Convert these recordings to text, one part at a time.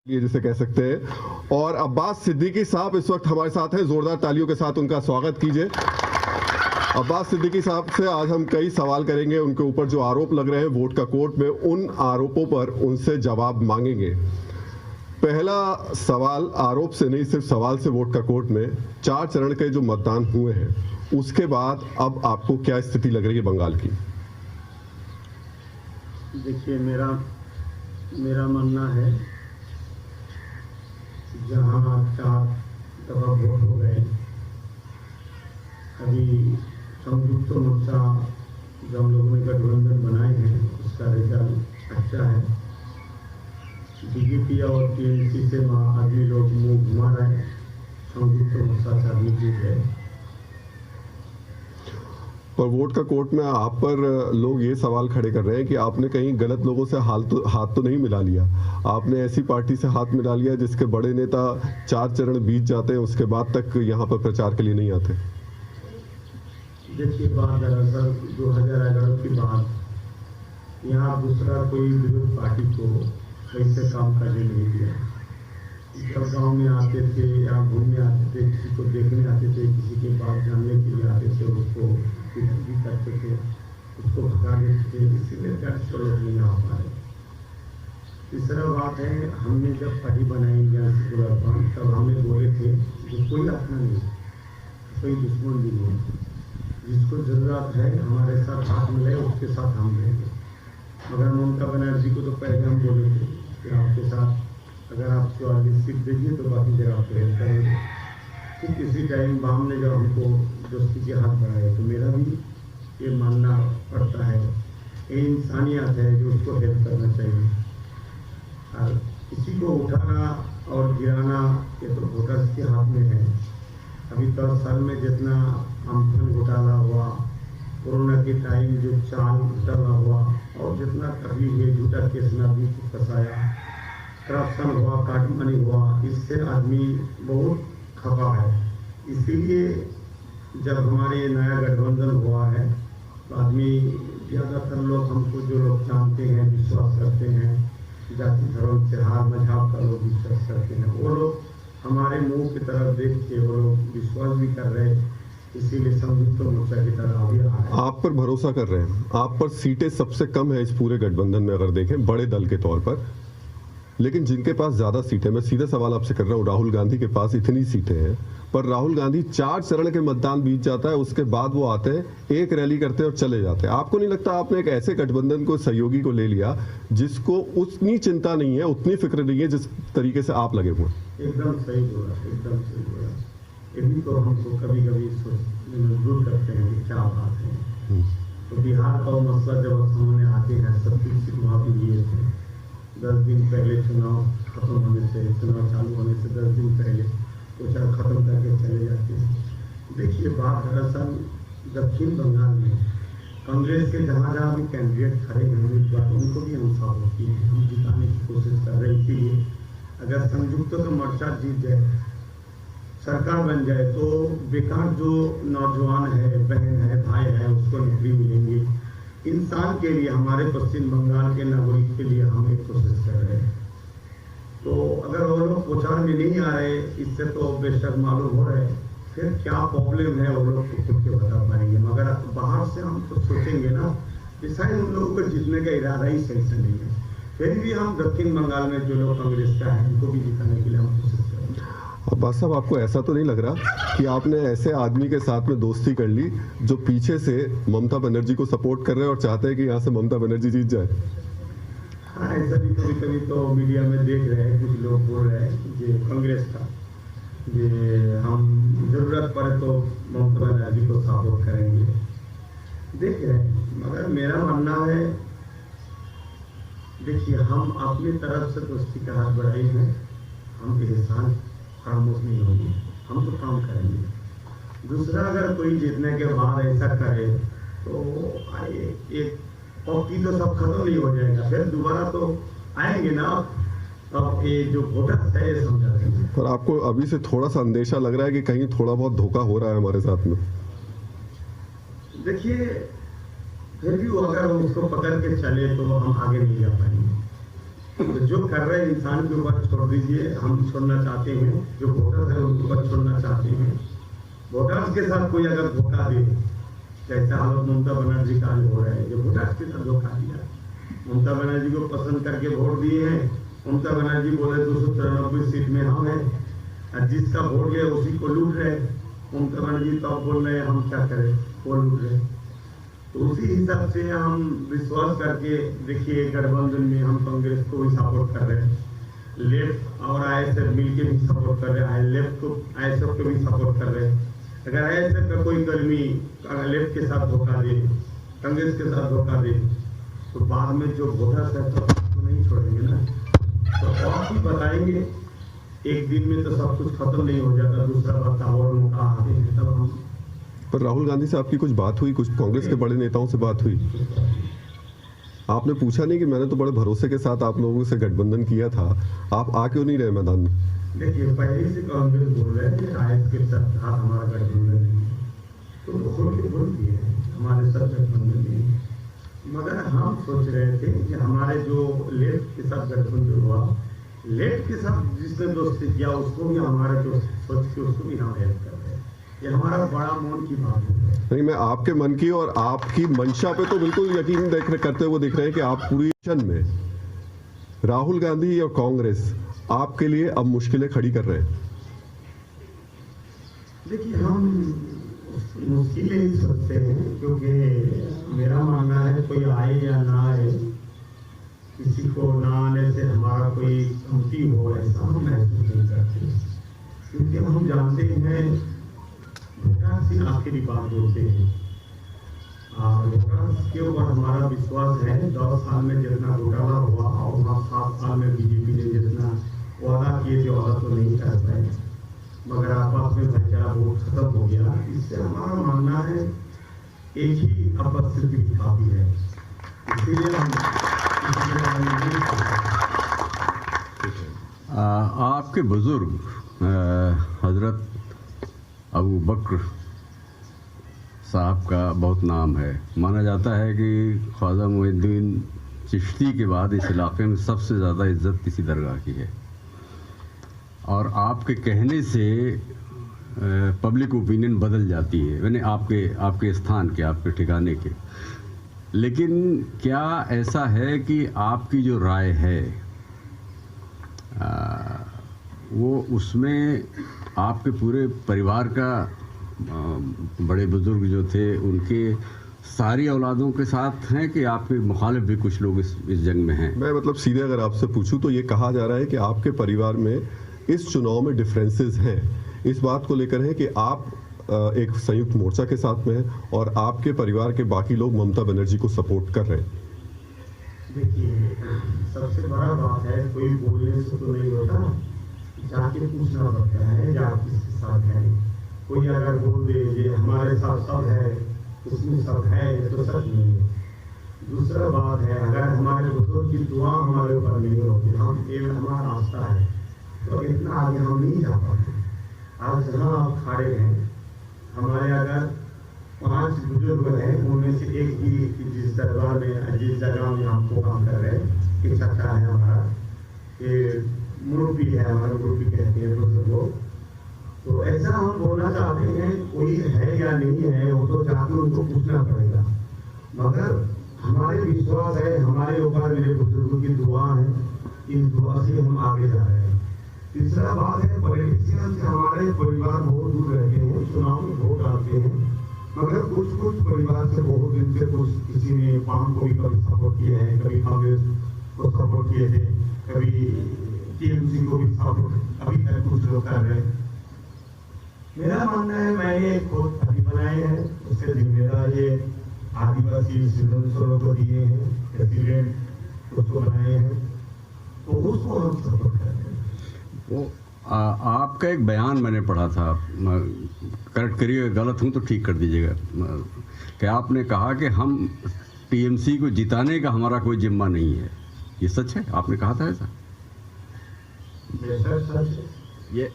ये जिसे कह सकते हैं। और अब्बास सिद्दीकी साहब इस वक्त हमारे साथ हैं, जोरदार तालियों के साथ उनका स्वागत कीजिए। अब्बास सिद्दीकी साहब से आज हम कई सवाल करेंगे, उनके ऊपर जो आरोप लग रहे हैं वोट का कोर्ट में, उन आरोपों पर उनसे जवाब मांगेंगे। पहला सवाल आरोप से नहीं, सिर्फ सवाल से वोट का कोर्ट में 4 चरण के जो मतदान हुए हैं उसके बाद अब आपको क्या स्थिति लग रही है बंगाल की? देखिए, मेरा मानना है जहाँ 4 दफा वोट हो गए, अभी संयुक्त मोर्चा जो हम लोगों ने गठबंधन बनाए हैं उसका रिजल्ट अच्छा है। बीजेपी और टीएमसी से आदमी लोग मुंह घुमा रहे हैं, संयुक्त मोर्चा से आदमी जीत गए। पर वोट का कोर्ट में आप पर लोग ये सवाल खड़े कर रहे हैं कि आपने कहीं गलत लोगों से हाथ तो नहीं मिला लिया, आपने ऐसी पार्टी से हाथ मिला लिया जिसके बड़े नेता 4 चरण बीत जाते हैं उसके बाद तक यहाँ पर प्रचार के लिए नहीं आते। देखिए, बात दरअसल 2011 की बात, यहाँ दूसरा कोई विरोध पार्टी को सही से काम करने नहीं दिया। जब गाँव में आते थे या घूमने आते थे, किसी को देखने आते थे, किसी के बात जानने के लिए आते थे, उसको भी करते थे, उसको भगा देते थे, इसीलिए 4 लोग नहीं आ पा रहे। तीसरा बात है, हमने जब पार्टी बनाई इंडियन सेक्युलर फ्रंट तब हमें बोले थे कि कोई अपना नहीं, कोई दुश्मन भी नहीं, जिसको जरूरत है हमारे साथ हाथ मिले उसके साथ हम रहेंगे। मगर ममता बनर्जी को तो पहले हम बोले थे कि आपके साथ अगर आप 44 सीट देंगे तो बाकी जगह आप हेल्प करेंगे। फिर किसी टाइम बाम ने जब हमको दोस्ती के हाथ बढ़ाए तो मेरा भी ये मानना पड़ता है, ये इंसानियत है जो उसको हेल्प करना चाहिए। और किसी को उठाना और गिराना ये तो वोटर्स के हाथ में है। अभी 10 साल में जितना अम्फन घोटाला हुआ, कोरोना के टाइम जो चाल घोटाला हुआ, और जितना कभी ये झूठा केस नबी को फंसाया, करप्शन हुआ, काट मनी हुआ, इससे आदमी बहुत खफा है। इसीलिए जब हमारे नया गठबंधन हुआ है तो आदमी ज़्यादातर लोग हमको जो लोग जानते हैं, विश्वास करते हैं, जाति धर्म त्योहार मजहब का लोग विश्वास करते हैं, वो लोग हमारे मुंह की तरफ देख के वो लोग विश्वास भी कर रहे हैं। इसीलिए संयुक्त मोर्चा की तरह अभी आप पर भरोसा कर रहे हैं। आप पर सीटें सबसे कम है इस पूरे गठबंधन में अगर देखें बड़े दल के तौर पर, लेकिन जिनके पास ज्यादा सीटें, मैं सीधा सवाल आपसे कर रहा हूं, राहुल गांधी के पास इतनी सीटें हैं पर राहुल गांधी 4 चरण के मतदान बीत जाता है, उसके बाद वो आते हैं, एक रैली करते हैं और चले जाते हैं। आपको नहीं लगता आपने एक ऐसे गठबंधन को सहयोगी को ले लिया जिसको उतनी चिंता नहीं है, उतनी फिक्र नहीं है जिस तरीके से आप लगे हुए? एकदम सही बोला, एकदम सही बोला। ये भी तो हमको कभी कभी मजबूर करते हैं कि क्या बात है। तो बिहार का मसला जब सामने आते हैं, सब कुछ वहाँ भी लिए थे 10 दिन पहले, चुनाव खत्म होने से, चुनाव चालू होने से 10 दिन पहले कुछ खत्म करके चले जाते हैं। देखिए, बात दरअसल दक्षिण बंगाल में कांग्रेस के जहाँ जहाँ भी कैंडिडेट खड़े हैं उम्मीदवार, उनको भी हम सपोर्ट किए हैं, हम जिताने की कोशिश कर रहे हैं। इसीलिए अगर संयुक्त तो मोर्चा जीत जाए, सरकार बन जाए, तो बेकार जो नौजवान है, बहन है, भाई है, उसको नौकरी मिलेंगी। इंसान के लिए, हमारे पश्चिम बंगाल के नागरिक के लिए हम एक कोशिश कर रहे हैं। तो अगर वो लोग प्रचार में नहीं आ रहे, इससे तो बेशक मालूम हो रहे, फिर क्या प्रॉब्लम है वो लोग तो खुद के बता पाएंगे। मगर बाहर से हम तो सोचेंगे ना कि शायद उन लोगों को जीतने का इरादा ही सही से नहीं है, फिर भी हम दक्षिण बंगाल में जो लोग कांग्रेस का है उनको भी जिताने के लिए हम कोशिश करेंगे। अब्बास साहब, आपको ऐसा तो नहीं लग रहा कि आपने ऐसे आदमी के साथ में दोस्ती कर ली जो पीछे से ममता बनर्जी को सपोर्ट कर रहे हैं और चाहते हैं कि यहाँ से ममता बनर्जी जीत जाए? हाँ, ऐसा भी कभी कभी तो मीडिया में देख रहे हैं, कुछ लोग बोल रहे हैं कि कांग्रेस का ये हम जरूरत पड़े तो ममता बनर्जी को सपोर्ट करेंगे, देख रहे हैं। मगर मेरा मानना है, देखिए, हम अपनी तरफ से दोस्ती का हाथ बढ़ाए हैं, हम एहसान खामोश नहीं होंगे, हम तो काम करेंगे। दूसरा, अगर कोई जीतने के बाद ऐसा करे तो एक पॉकी तो सब खत्म नहीं हो जाएगा, फिर दोबारा तो आएंगे ना। अब ये जो वोटर्स है ये समझा देंगे। पर आपको अभी से थोड़ा सा अंदेशा लग रहा है कि कहीं थोड़ा बहुत धोखा हो रहा है हमारे साथ में? देखिए, फिर भी अगर हम उसको पकड़ के चले तो हम आगे नहीं जा पाएंगे। तो जो कर रहे हैं इंसान के ऊपर छोड़ दीजिए, हम छोड़ना चाहते हैं, जो वोटर्स है उनके ऊपर छोड़ना चाहते हैं। वोटर्स के साथ कोई अगर धोखा दे, जैसा हालत ममता बनर्जी का हो रहा है, जो वोटर्स के साथ धोखा दिया, ममता बनर्जी को पसंद करके वोट दिए हैं, ममता बनर्जी बोले 293 सीट में हम हैं, जिसका वोट गया उसी को लूट रहे। ममता बनर्जी तो बोल रहे हैं हम क्या करें, वो लूट रहे। तो उसी हिसाब से हम विश्वास करके देखिए, गठबंधन में हम कांग्रेस को भी सपोर्ट कर रहे हैं, लेफ्ट और आईएसएफ मिलके भी सपोर्ट कर रहे हैं, लेफ्ट को आईएसएफ को भी सपोर्ट कर रहे हैं। अगर आईएसएफ का कोई कर्मी लेफ्ट के साथ धोखा दे, कांग्रेस के साथ धोखा दे, तो बाद में जो वोटर्स है तो नहीं छोड़ेंगे ना। तो और भी बताएंगे, एक दिन में तो सब कुछ खत्म नहीं हो जाता, दूसरा बात और मौका आते हैं तब हम। पर राहुल गांधी से आपकी कुछ बात हुई, कुछ कांग्रेस के बड़े नेताओं से बात हुई? आपने पूछा नहीं कि मैंने तो बड़े भरोसे के साथ आप लोगों से गठबंधन किया था, आप आ क्यों नहीं रहे मैदान में? देखिए, पहले से कांग्रेस बोल रहे हैं कि आईएस के साथ हमारा गठबंधन नहीं, तो खोल के बोलती है हमारे साथ गठबंधन नहीं। मगर हम सोच रहे थे कि हमारे जो लेफ्ट के साथ गठबंधन हुआ, लेफ्ट के साथ जिसने दोस्ती किया उसको भी हमारा जो सोच के उसको भी हम हेल्प कर रहे हैं। ये हमारा बड़ा मन की बात है। नहीं, मैं आपके मन की और आपकी मंशा पे तो बिल्कुल यकीन करते हुए दिख रहे हैं कि आप पूरी एक्शन में राहुल गांधी और कांग्रेस आपके लिए अब मुश्किलें खड़ी कर रहे हैं। देखिए, हम मुश्किलें ही सोचते हैं, क्योंकि मेरा मानना है कोई आए या ना आए, किसी को ना आने से हमारा कोई कमती हो ऐसा हम महसूस नहीं करते, क्योंकि हम जानते हैं वोटर्स ही आखिरी बात होते हैं। और वोटर्स के ऊपर हमारा विश्वास है। 10 साल में जितना घोटाला हुआ और 7 साल में बीजेपी ने जितना वादा किए थे वादा तो नहीं कर पाए, मगर आपस में भाईचारा वोट खत्म हो गया। इससे हमारा मानना है एक ही अपस्थिति काफी है, इसीलिए हम आपके बुजुर्ग हजरत अबू बकर साहब का बहुत नाम है। माना जाता है कि ख्वाजा मोइनुद्दीन चिश्ती के बाद इस इलाके में सबसे ज़्यादा इज्जत किसी दरगाह की है, और आपके कहने से पब्लिक ओपिनियन बदल जाती है, यानी आपके स्थान के, आपके ठिकाने के। लेकिन क्या ऐसा है कि आपकी जो राय है वो उसमें आपके पूरे परिवार का बड़े बुजुर्ग जो थे उनके सारी औलादों के साथ हैं, कि आपके मुखालिफ भी कुछ लोग इस जंग में हैं? मैं मतलब सीधे अगर आपसे पूछूं तो ये कहा जा रहा है कि आपके परिवार में इस चुनाव में डिफरेंसेस हैं, इस बात को लेकर है कि आप एक संयुक्त मोर्चा के साथ में हैं और आपके परिवार के बाकी लोग ममता बनर्जी को सपोर्ट कर रहे हैं। देखिए, सबसे बड़ा बात है कोई बोलने से तो नहीं होता, जाके पूछना पड़ता है या किसके साथ है। कोई अगर बोल दे ये हमारे साथ सब है, उसमें सब है, तो सच नहीं है। दूसरा बात है, अगर हमारे बुजुर्ग की दुआ हमारे ऊपर नहीं होती, हम ये हमारा आस्था है, तो इतना आगे हम नहीं जा पाते। आज जहाँ आप खड़े हैं, हमारे अगर 5 बुजुर्ग हैं, उनमें से एक ही जिस दरबार में जिस जगह में आपको काम कर रहे हैं कि चाचा है हमारा, ये मुरब्बी है हमारा, मुरब्बी कहते हैं बुजुर्गों। तो ऐसा हम बोलना चाहते हैं, कोई है या नहीं है वो तो जाकर उनको पूछना पड़ेगा, मगर हमारे विश्वास है, हमारे ऊपर मेरे बुजुर्गों की दुआ है, इस दुआ से हम आगे जा रहे हैं। तीसरा बात है, पॉलिटिशियन से हमारे परिवार बहुत दूर रहते हैं, चुनाव में वोट डालते हैं, मगर कुछ परिवार से बहुत दिन से कुछ किसी ने पाम को भी कभी सपोर्ट किया है, कभी कांग्रेस को सपोर्ट किए थे, कभी टीएमसी को भी सपोर्ट अभी तक कुछ लोग कर रहे हैं। मेरा मानना है मैंने खुद पार्टी बनाए हैं, उससे जिम्मेदार ये आदिवासी सिंधुओं को दिए हैं, प्रेसिडेंट उसको बनाए हैं, तो उसको हम सपोर्ट कर रहे हैं। वो आपका एक बयान मैंने पढ़ा था, करेक्ट करिए गलत हूँ तो ठीक कर दीजिएगा, कि आपने कहा कि हम टीएमसी को जिताने का हमारा कोई जिम्मा नहीं है। ये सच है? आपने कहा था ऐसा? ये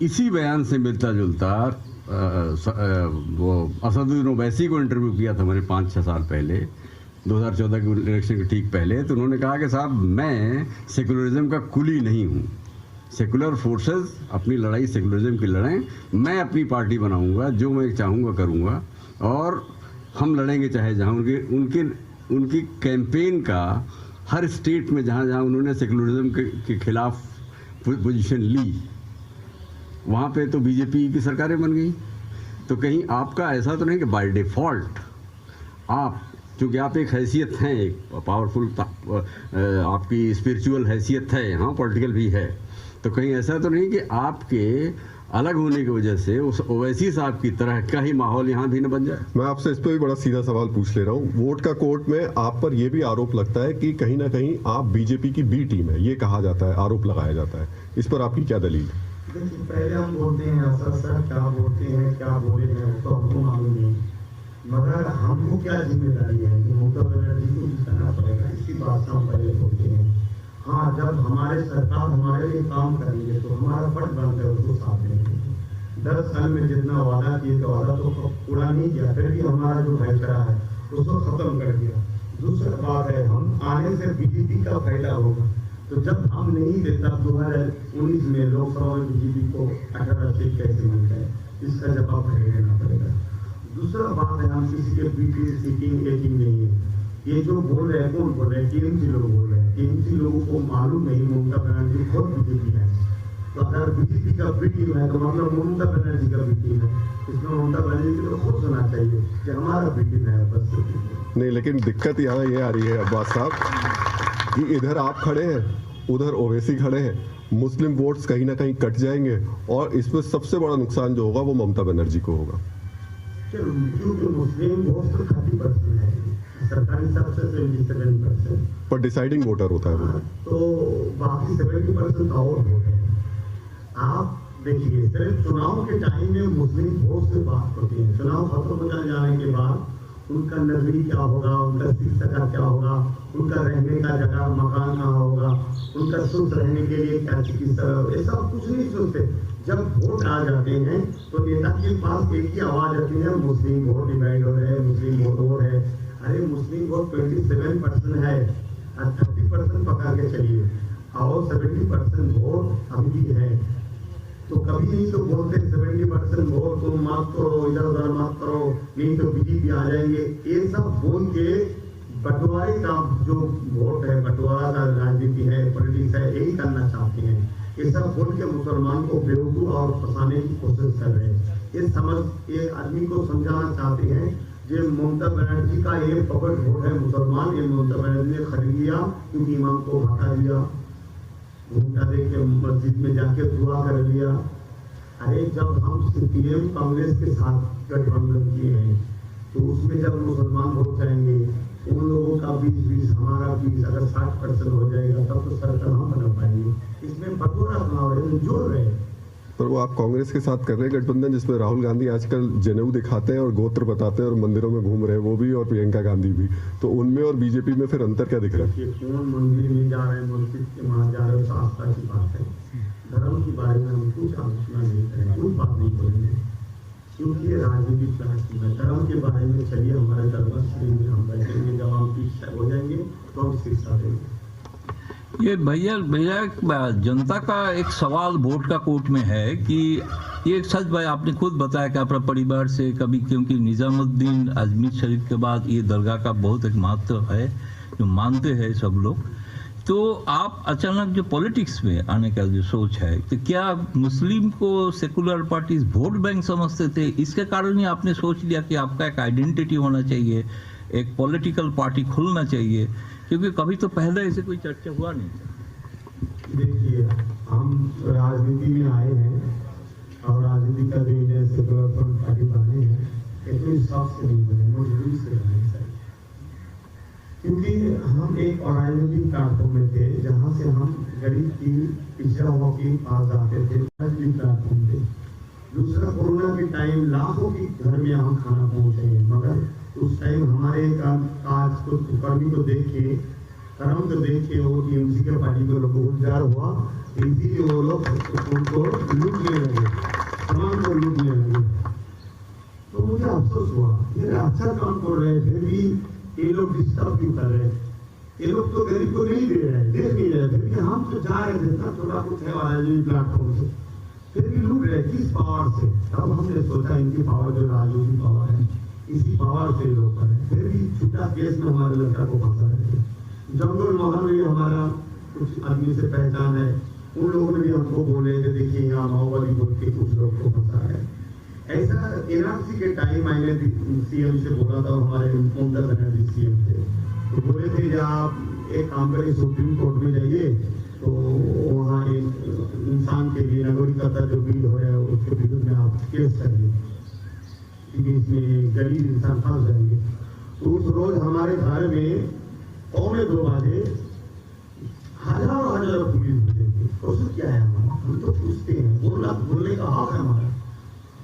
इसी बयान से मिलता जुलता वो असदुद्दीन ओवैसी को इंटरव्यू किया था मैंने 5-6 साल पहले, 2014 के इलेक्शन के ठीक पहले, तो उन्होंने कहा कि साहब मैं सेकुलरिज्म का कुली नहीं हूँ, सेकुलर फोर्सेस अपनी लड़ाई सेकुलरिज्म की लड़ें, मैं अपनी पार्टी बनाऊंगा, जो मैं चाहूँगा करूँगा और हम लड़ेंगे चाहे जहाँ। उनकी कैंपेन का हर स्टेट में जहाँ जहाँ उन्होंने सेकुलरिज्म के खिलाफ पोजीशन ली, वहाँ पे तो बीजेपी की सरकारें बन गई। तो कहीं आपका ऐसा तो नहीं कि बाय डिफ़ॉल्ट आप, क्योंकि आप एक हैसियत हैं, एक पावरफुल आपकी स्पिरिचुअल हैसियत है, यहाँ पॉलिटिकल भी है, तो कहीं ऐसा तो नहीं कि आपके अलग होने की वजह से उस ओवैसी साहब की तरह का ही माहौल यहाँ भी न बन जाए। मैं आपसे इस पर भी बड़ा सीधा सवाल पूछ ले रहा हूँ। वोट का कोर्ट में आप पर यह भी आरोप लगता है कि कहीं ना कहीं आप बीजेपी की बी टीम है, ये कहा जाता है, आरोप लगाया जाता है, इस पर आपकी क्या दलील है? देखिए, पहले हम बोलते हैं सर क्या बोलते हैं, क्या बोले हैं तो हमको मालूम नहीं, मगर हमको क्या जिम्मेदारी है कि ममता बनर्जी को जिताना पड़ेगा, इसकी बात हम पहले बोलते हैं। हाँ, जब हमारे सरकार हमारे लिए काम करेंगे तो हमारा फर्ज बनता है उसको साथ देंगे। 10 साल में जितना वादा किए तो वादा तो पूरा नहीं किया, फिर भी हमारा जो भाईचारा है उसको खत्म कर दिया। दूसरी बात है, हम आने से बीजेपी का फायदा होगा, तो जब हम नहीं देता 2019 में लोकसभा में बीजेपी को 18 सीट कैसे मिलता है, इसका जवाब खड़े देना पड़ेगा। दूसरा बात है, हम किसी के बीटी सीटिंग एटिंग नहीं है, ये जो बोल रहे हैं कौन बोल रहे हैं? टीएमसी लोग बोल रहे हैं। टीएमसी लोगों को मालूम नहीं ममता बनर्जी खुद बीजेपी है, तो अगर बीजेपी का बी टीम है तो मतलब ममता बनर्जी का बी टीम है, इसमें ममता बनर्जी को खुद सुना चाहिए कि हमारा बी टीम है बस। नहीं, लेकिन दिक्कत यहाँ ये आ रही है अब्बास साहब कि इधर आप खड़े हैं, उधर ओवैसी खड़े हैं, मुस्लिम वोट्स कहीं ना कहीं कट जाएंगे और इसमें सबसे बड़ा नुकसान जो होगा वो ममता बनर्जी को होगा। क्योंकि मुस्लिम वोट तो 30% है, सरकारी सबसे 77%, पर डिसाइडिंग वोटर होता है वो, तो बाकी 70% और वोट है। आप देखिए, सिर्फ चुनाव के टाइम में मुस्लिम वोट से बात होती है, चुनाव खत्म हो जाने के बाद उनका नजरी क्या होगा, उनका शिक्षा का क्या होगा, उनका रहने का जगह मकान कहाँ होगा, उनका स्वस्थ रहने के लिए क्या चिकित्सा, ये सब कुछ नहीं सोचते। जब वोट आ जाते हैं तो नेता के पास एक ही आवाज आती है, मुस्लिम वोट डिवाइड हो रहे हैं, मुस्लिम वोट हो रहे हैं। अरे मुस्लिम वोट 27% है, 30% पकड़ के चलिए, और 70% वोट अभी भी है, तो कभी नहीं तो बोलते 70% वोट तुम मत करो, इधर उधर मत करो, नहीं तो बीजेपी आ जाएंगे, ये सब बोल के बंटवारे का जो वोट है, बंटवारा का राजनीति है, पॉलिटिक्स है, यही करना चाहते हैं। ये सब बोल के मुसलमान को बेवकूफ और फंसाने की कोशिश कर रहे हैं। ये आदमी को समझाना चाहते हैं जो ममता बनर्जी का ये पकड़ वोट है मुसलमान, ये ममता बनर्जी ने खरीद लिया क्योंकि इमाम को हटा दिया, घूमता देख के मस्जिद में जाके दुआ कर लिया। अरे जब हम सीपीएम कांग्रेस के साथ गठबंधन किए हैं तो उसमें जब मुसलमान वोट जाएंगे, उन लोगों का 20-20 हमारा 20, अगर 60% हो जाएगा तब तो सरकार हम बना पाएंगे। इसमें बटोरा अपना रहे, जोड़ रहे हैं। पर वो आप कांग्रेस के साथ कर रहे हैं गठबंधन, जिसमें राहुल गांधी आजकल जनेऊ दिखाते हैं और गोत्र बताते हैं और मंदिरों में घूम रहे हैं, वो भी और प्रियंका गांधी भी, तो उनमें और बीजेपी में फिर अंतर क्या दिख रहा है? कौन मंदिर में जा रहे हैं, मस्जिद के वहां जा रहे हैं, तो आस्था की बात है। धर्म के बारे में हम कुछ आलोचना नहीं करेंगे, कोई बात नहीं करेंगे, क्योंकि ये राजनीतिक प्लेटफॉर्म है। धर्म के बारे में चलिए हमारे धर्मश्री में हम बैठेंगे, जब हम पीछे हो जाएंगे तो हम शिक्षा देंगे। ये भैया जनता का एक सवाल वोट का कोर्ट में है कि ये सच भाई आपने खुद बताया कि अपना परिवार से कभी, क्योंकि निजामुद्दीन अजमेर शरीफ के बाद ये दरगाह का बहुत एक महत्व है जो मानते हैं सब लोग, तो आप अचानक जो पॉलिटिक्स में आने का जो सोच है, तो क्या मुस्लिम को सेकुलर पार्टीज वोट बैंक समझते थे, इसके कारण ही आपने सोच लिया कि आपका एक आइडेंटिटी होना चाहिए, एक पॉलिटिकल पार्टी खुलना चाहिए, क्योंकि कभी तो पहले ऐसे कोई चर्चा हुआ नहीं था। देखिए, हम राजनीति में आए हैं और राजनीति का जो सेकुलर पार्टी बने हैं, ये तो हिसाब से नहीं बने, मजबूरी से बने सर, क्योंकि हम एक राजनीतिक प्लेटफॉर्म में थे जहाँ से हम गरीब की पिछड़ा हुआ के पास जाते थे, राजनीतिक प्लेटफॉर्म थे। दूसरा, कोरोना के टाइम लाखों के घर में हम खाना पहुँचे हैं, मगर उस टाइम हमारे काज को कर्मी को देख के, कर्म को देख के वो टीएमसी के पार्टी को लोगों को गुजार हुआ, इसीलिए वो लोग उनको लूटने लगे, सामान को लूटने लगे। तो मुझे अफसोस हुआ, ये अच्छा काम कर रहे, फिर भी कि ये लोग डिस्टर्ब क्यों कर रहे हैं, ये लोग तो गरीब को नहीं दे रहे हैं, दे नहीं रहे, फिर भी हम तो जा रहे थे ना, थोड़ा कुछ है वाला प्लेटफॉर्म से, फिर भी लूट रहे किस पावर से। तब हमने सोचा इनकी पावर जो राजनीति पावर है, इसी पावर से लोग कर रहे हैं। फिर भी छुट्टा केस में हमारे लड़का को फंसा रहे थे। जंगल महल में हमारा कुछ आदमी से पहचान है, उन लोगों ने भी हमको बोले कि देखिए यहाँ माओवादी बोल के कुछ लोग को फंसा है। ऐसा एनआरसी के टाइम मैंने सीएम से बोला था, हमारे ममता बनर्जी सीएम थे, तो बोले थे जब आप एक काम करें सुप्रीम कोर्ट में जाइए, तो वहाँ एक इंसान के लिए नागरिकता जो बिल हो रहा है उसके विरुद्ध में आप केस करिए, क्योंकि इसमें गरीब इंसान फंस जाएंगे। तो उस रोज हमारे घर में 2:45 बजे हजारों पुलिस भेजेंगे। क्वेश्चन क्या है हमारा, हम तो पूछते हैं, बोलने का हक है हमारा।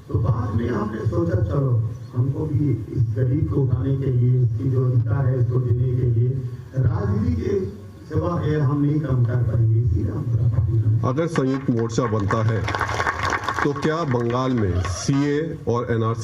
तो बाद में हमने सोचा चलो हमको भी इस गरीब को उठाने के लिए, इसकी जो अधिकार है इसको देने के लिए राजनीति के सिवा हम नहीं काम कर पाएंगे, इसीलिए हम। अगर संयुक्त मोर्चा बनता है तो क्या बंगाल में सीए और एनआरसी